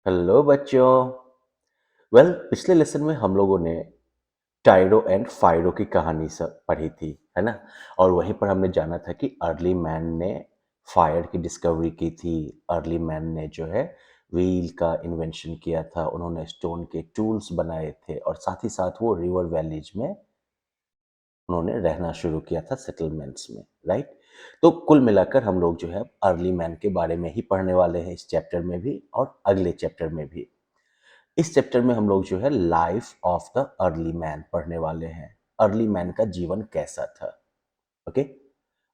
Hello बच्चों। पिछले lesson में हम लोगों ने टायरो एंड फायरो की कहानी सब पढ़ी थी, है ना। और वहीं पर हमने जाना था कि अर्ली मैन ने फायर की डिस्कवरी की थी। अर्ली मैन ने जो है व्हील का इन्वेंशन किया था, उन्होंने स्टोन के टूल्स बनाए थे और साथ ही साथ वो रिवर वैलीज में उन्होंने रहना शुरू किया था सेटलमेंट्स में, राइट। तो कुल मिलाकर हम लोग जो है अर्ली मैन के बारे में ही पढ़ने वाले हैं इस चैप्टर में भी और अगले चैप्टर में भी। इस चैप्टर में हम लोग जो है life of the early man पढ़ने वाले हैं। अर्ली मैन का जीवन कैसा था। ओके।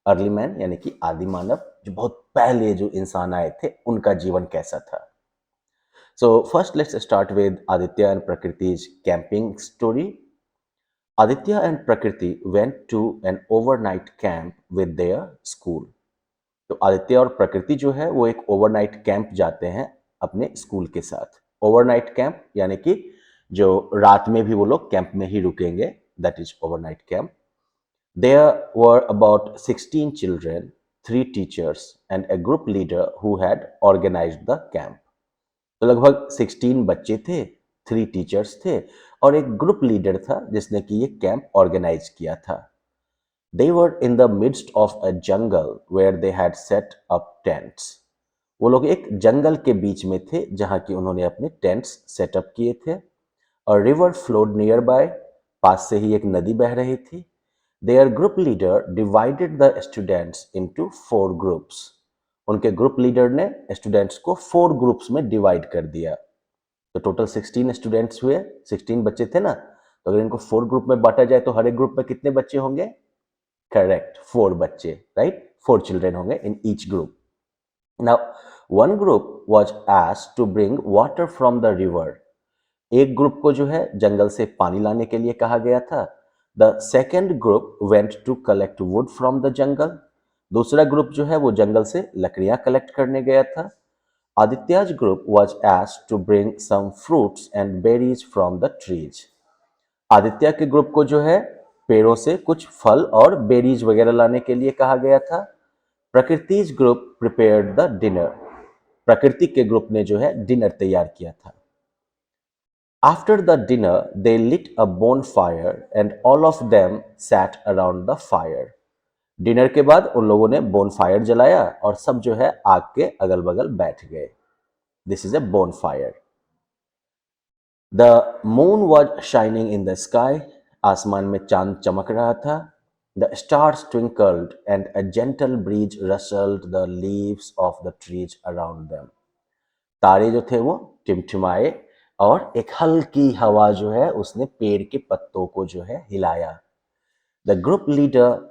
अर्ली मैन यानी कि आदि मानव, जो बहुत पहले जो इंसान आए थे उनका जीवन कैसा था। So first let's start with Aditya and Prakriti's camping story. Aditya and Prakriti went to an overnight camp with their school. तो आदित्य और प्रकृति जो है वो एक ओवरनाइट कैंप जाते हैं अपने स्कूल के साथ। ओवरनाइट कैंप यानी कि जो रात में भी वो लोग कैंप में ही रुकेंगे, that is overnight camp. There were about 16 children, 3 teachers and a group leader who had organized the camp। तो लगभग 16 बच्चे थे, 3 टीचर्स थे और एक ग्रुप लीडर था जिसने कि ये कैंप ऑर्गेनाइज किया था। They were in the midst of a jungle where they had set up tents। वो लोग एक जंगल के बीच में थे जहां कि उन्होंने अपने टेंट्स सेटअप किए थे। और रिवर फ्लोड नियर बाय, पास से ही एक नदी बह रही थी। There group leader divided the students into 4 groups. उनके ग्रुप लीडर ने स्टूडेंट्स को 4 ग्रुप्स में डिवाइड कर दिया। तो टोटल 16 स्टूडेंट्स हुए, 16 बच्चे थे ना। तो अगर इनको 4 ग्रुप में बांटा जाए तो हर एक ग्रुप में कितने बच्चे होंगे? करेक्ट, 4 बच्चे, राइट। 4 चिल्ड्रन होंगे in each group. Now, one group was asked to bring water from the river। एक ग्रुप को जो है जंगल से पानी लाने के लिए कहा गया था। The second group went to collect wood from the jungle। दूसरा ग्रुप जो है वो जंगल से लकड़ियां कलेक्ट करने गया था। Aditya's group was asked to bring some fruits and berries from the trees। Aditya के ग्रुप को जो है पेड़ों से कुछ फल और बेरीज वगैरह लाने के लिए कहा गया था। प्रकृति's ग्रुप प्रिपेयर्ड द डिनर। प्रकृति के ग्रुप ने जो है डिनर तैयार किया था। After the dinner they lit a bonfire and all of them sat around the fire. Dinner के बाद उन लोगों ने bonfire जलाया और सब जो है आग के अगल बगल बैठ गए। This is a bonfire। The moon was shining in the sky. आसमान में चांद चमक रहा था। The stars twinkled and a gentle breeze rustled the leaves of the trees around them. तारे जो थे वो टिमटिमाए और एक हल्की हवा जो है उसने पेड़ के पत्तों को जो है हिलाया। The group leader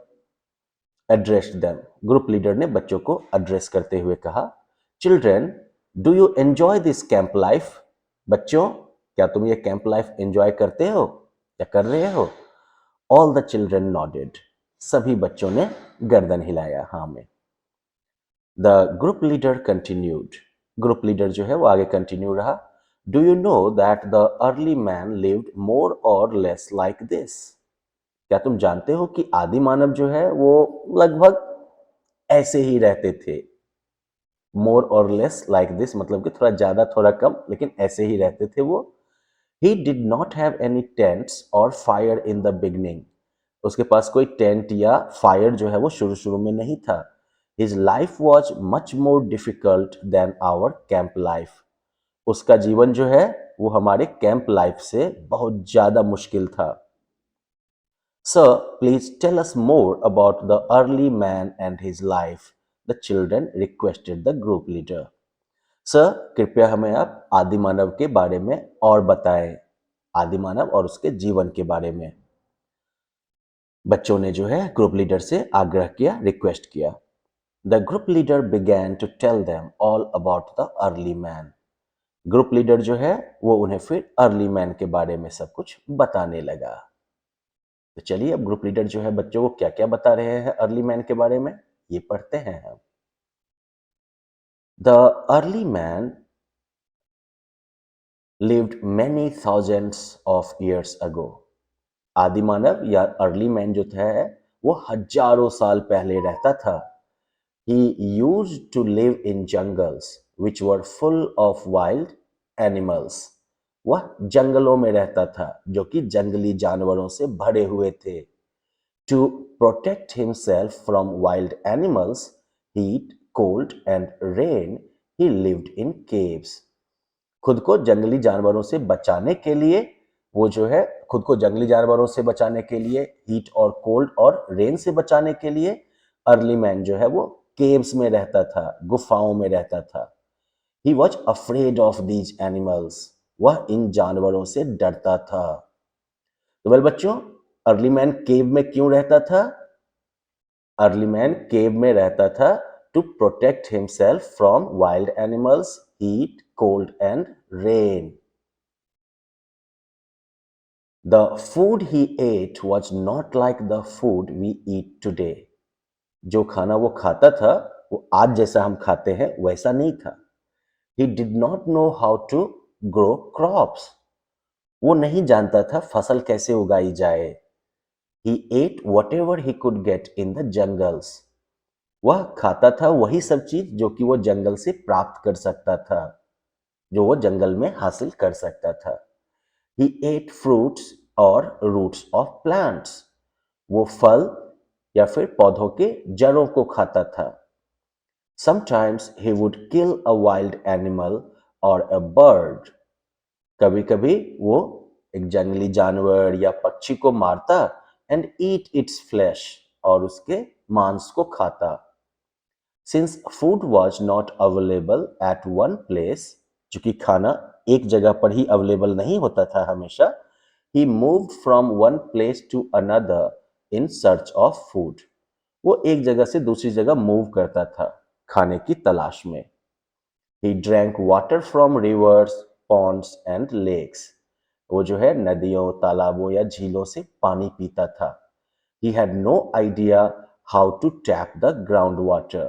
addressed them. Group leader ने बच्चों को एड्रेस करते हुए कहा, children, do you enjoy this camp life. बच्चों, क्या तुम ये कैंप लाइफ एंजॉय करते हो या कर रहे हो? All the children nodded. सभी बच्चों ने गर्दन हिलाया हाँ में। The group leader continued. Group leader जो है वो आगे कंटिन्यू रहा। Do you know that the early man lived more और लेस लाइक दिस। क्या तुम जानते हो कि आदि मानव जो है वो लगभग ऐसे ही रहते थे। मोर और लेस लाइक दिस मतलब कि थोड़ा ज्यादा थोड़ा कम, लेकिन ऐसे ही रहते थे वो। He did not have any tents और फायर इन द बिगनिंग। उसके पास कोई टेंट या फायर जो है वो शुरू शुरू में नहीं था। His life was much more difficult than our camp life. उसका जीवन जो है वो हमारे कैंप लाइफ से बहुत ज्यादा मुश्किल था। Sir, please tell us more about the early man and his life, the children requested the group leader। Sir, कृपया हमें आप आदि मानव के बारे में और बताएं। आदि मानव और उसके जीवन के बारे में बच्चों ने जो है ग्रुप लीडर से आग्रह किया, रिक्वेस्ट किया। The group leader began to tell them all about the early man। Group leader जो है वो उन्हें फिर अर्ली मैन के बारे में सब कुछ बताने लगा। तो चलिए अब ग्रुप लीडर जो है बच्चों को क्या क्या बता रहे हैं अर्ली मैन के बारे में, ये पढ़ते हैं हम। The early man lived many thousands of years ago। आदि मानव या अर्ली मैन जो था वो हजारों साल पहले रहता था। He used to live in jungles which were full of wild animals, वह जंगलों में रहता था जो कि जंगली जानवरों से भरे हुए थे। To protect himself from wild animals, heat, cold and rain, he lived in caves. खुद को जंगली जानवरों से बचाने के लिए वो जो है खुद को जंगली जानवरों से बचाने के लिए, हीट और कोल्ड और रेन से बचाने के लिए अर्ली मैन जो है वो केव्स में रहता था, गुफाओं में रहता था। He was afraid of these animals, वह इन जानवरों से डरता था। तो वेल बच्चों, अर्ली मैन केव में क्यों रहता था? अर्ली मैन केव में रहता था to protect himself from wild animals, heat, cold and rain. The food he ate was not like the food we eat today. जो खाना वो खाता था वो आज जैसा हम खाते हैं वैसा नहीं था। He did not know how to grow crops. वो नहीं जानता था फसल कैसे उगाई जाए। He ate whatever he could get in the jungles. वह खाता था वही सब चीज जो कि वो जंगल से प्राप्त कर सकता था, जो वो जंगल में हासिल कर सकता था। He ate fruits or roots of plants. वो फल या फिर पौधों के जड़ों को खाता था। Sometimes he would kill a wild animal or a bird. कभी कभी वो एक जंगली जानवर या पक्षी को मारता and eat its flesh, और उसके मांस को खाता। Since food was not available at one place, चूंकि खाना एक जगह पर ही अवेलेबल नहीं होता था हमेशा, he moved from one place to another in search of food. वो एक जगह से दूसरी जगह मूव करता था खाने की तलाश में। He drank water from rivers, ponds and lakes. वो जो है नदियों, तालाबों या झीलों से पानी पीता था। He had no idea how to tap the groundwater.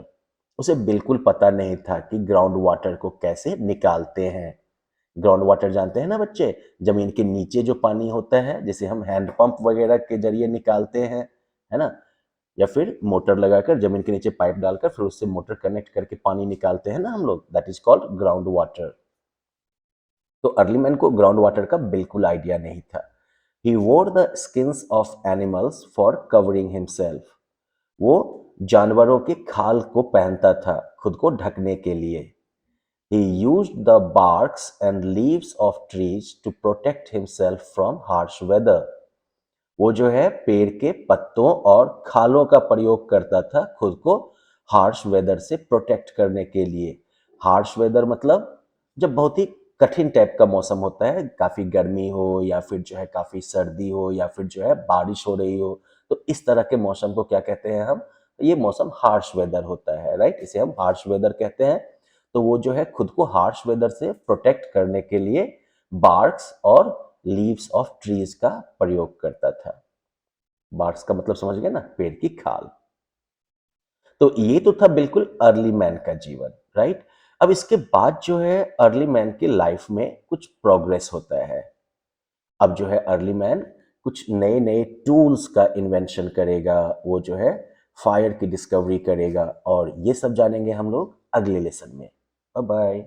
उसे बिल्कुल पता नहीं था कि ग्राउंड वाटर को कैसे निकालते हैं। ग्राउंड वाटर जानते हैं ना बच्चे, जमीन के नीचे जो पानी होता है जिसे हम हैंड पंप वगैरह के जरिए निकालते हैं, है ना, या फिर मोटर लगाकर जमीन के नीचे पाइप डालकर फिर उससे मोटर कनेक्ट करके पानी निकालते हैं ना हम लोग, that is called ground water. तो अर्ली मैन को ग्राउंड वाटर का बिल्कुल आइडिया नहीं था। He wore the skins of animals for covering himself. वो जानवरों के खाल को पहनता था खुद को ढकने के लिए। He used the barks and leaves of trees to protect himself from harsh weather. वो जो है पेड़ के पत्तों और खालों का प्रयोग करता था खुद को हार्श वेदर से प्रोटेक्ट करने के लिए। हार्श वेदर मतलब जब बहुत ही कठिन टाइप का मौसम होता है, काफी गर्मी हो या फिर जो है काफी सर्दी हो या फिर जो है बारिश हो रही हो, तो इस तरह के मौसम को क्या कहते हैं हम? ये मौसम हार्श वेदर होता है, राइट, इसे हम हार्श वेदर कहते हैं। तो वो जो है खुद को हार्श वेदर से प्रोटेक्ट करने के लिए बार्क्स और लीव्स ऑफ ट्रीज का प्रयोग करता था। बार्क्स का मतलब समझ गए ना, पेड़ की खाल। तो ये तो था बिल्कुल अर्ली मैन का जीवन, राइट। अब इसके बाद जो है अर्ली मैन की लाइफ में कुछ प्रोग्रेस होता है। अब जो है अर्ली मैन कुछ नए नए टूल्स का इन्वेंशन करेगा, वो जो है फायर की डिस्कवरी करेगा, और ये सब जानेंगे हम लोग अगले लेसन में। Bye bye.